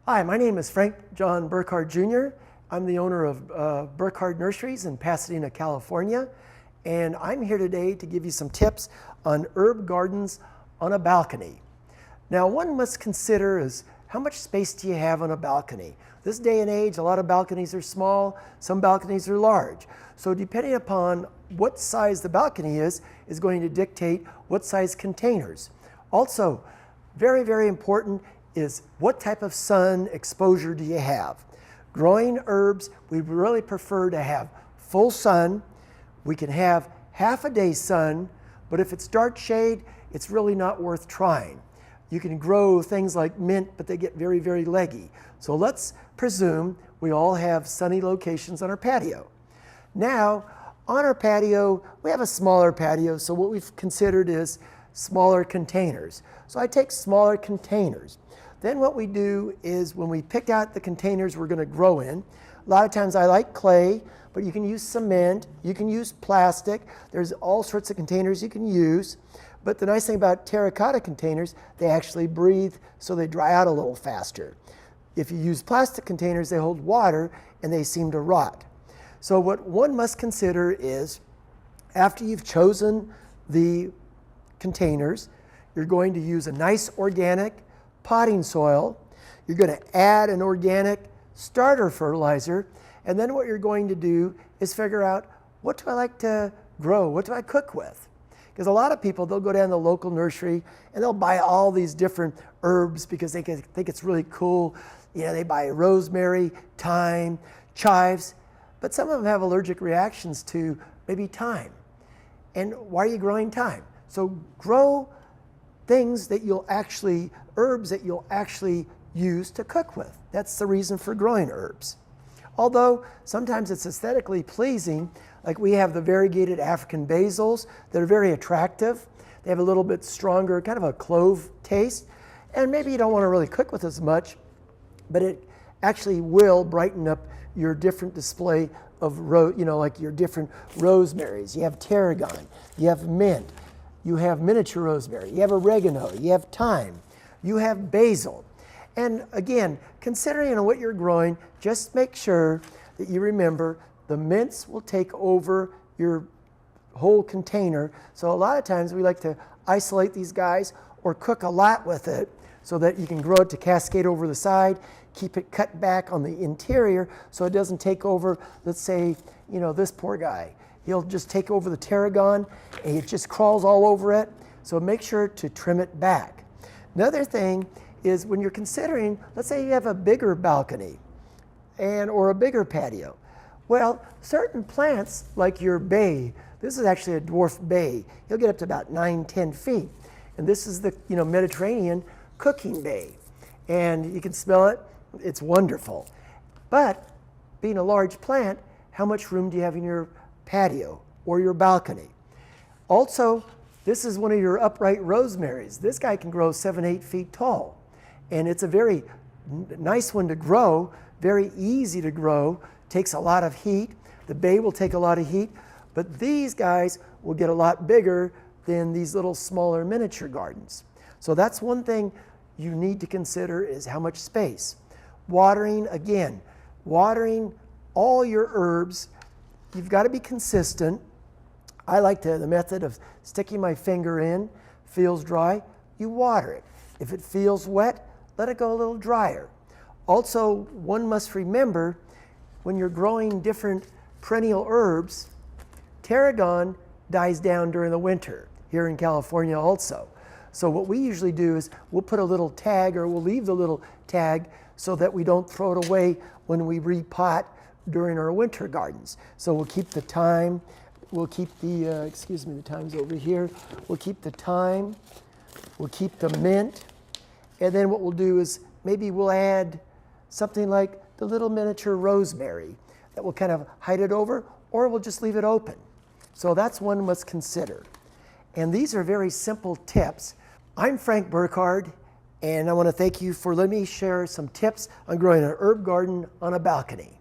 Hi, my name is Frank John Burkhardt Jr. I'm the owner of Burkhardt Nurseries in Pasadena, California, and I'm here today to give you some tips on herb gardens on a balcony. Now, one must consider is how much space do you have on a balcony? This day and age, a lot of balconies are small, some balconies are large. So depending upon what size the balcony is going to dictate what size containers. Also, very, very important is what type of sun exposure do you have? Growing herbs, we really prefer to have full sun. We can have half a day sun, but if it's dark shade, it's really not worth trying. You can grow things like mint, but they get very, very leggy. So let's presume we all have sunny locations on our patio. Now, on our patio, we have a smaller patio, so what we've considered is smaller containers. So I take smaller containers. Then what we do is when we pick out the containers we're going to grow in, a lot of times I like clay, but you can use cement, you can use plastic, there's all sorts of containers you can use. But the nice thing about terracotta containers, they actually breathe so they dry out a little faster. If you use plastic containers, they hold water and they seem to rot. So what one must consider is after you've chosen the containers, you're going to use a nice organic potting soil. You're going to add an organic starter fertilizer, and then what you're going to do is figure out, what do I like to grow? What do I cook with? Because a lot of people, they'll go down to the local nursery and they'll buy all these different herbs because they think it's really cool. You know, they buy rosemary, thyme, chives, but some of them have allergic reactions to maybe thyme. And why are you growing thyme? So grow things that herbs that you'll actually use to cook with. That's the reason for growing herbs. Although sometimes it's aesthetically pleasing, like we have the variegated African basils that are very attractive. They have a little bit stronger, kind of a clove taste, and maybe you don't want to really cook with as much, but it actually will brighten up your different display of like your different rosemaries. You have tarragon, you have mint, you have miniature rosemary, you have oregano, you have thyme, you have basil. And again, considering what you're growing, just make sure that you remember the mints will take over your whole container. So a lot of times we like to isolate these guys or cook a lot with it so that you can grow it to cascade over the side, keep it cut back on the interior so it doesn't take over, let's say, this poor guy. He'll just take over the tarragon and it just crawls all over it. So make sure to trim it back. Another thing is when you're considering, let's say you have a bigger balcony or a bigger patio. Well, certain plants like your bay, this is actually a dwarf bay. You'll get up to about 9-10 feet. And this is the Mediterranean cooking bay. And you can smell it, it's wonderful. But being a large plant, how much room do you have in your patio or your balcony? Also, this is one of your upright rosemaries. This guy can grow 7-8 feet tall. And it's a very nice one to grow, very easy to grow, takes a lot of heat. The bay will take a lot of heat, but these guys will get a lot bigger than these little smaller miniature gardens. So that's one thing you need to consider is how much space. Watering, again, watering all your herbs, you've got to be consistent. I like the method of sticking my finger in, feels dry, you water it. If it feels wet, let it go a little drier. Also, one must remember when you're growing different perennial herbs, tarragon dies down during the winter, here in California also. So what we usually do is we'll put a little tag or we'll leave the little tag so that we don't throw it away when we repot during our winter gardens. So we'll keep the thyme, we'll keep the, the thyme's over here, we'll keep the thyme, we'll keep the mint, and then what we'll do is maybe we'll add something like the little miniature rosemary that will kind of hide it over, or we'll just leave it open. So that's one must consider. And these are very simple tips. I'm Frank Burkhardt, and I want to thank you for letting me share some tips on growing an herb garden on a balcony.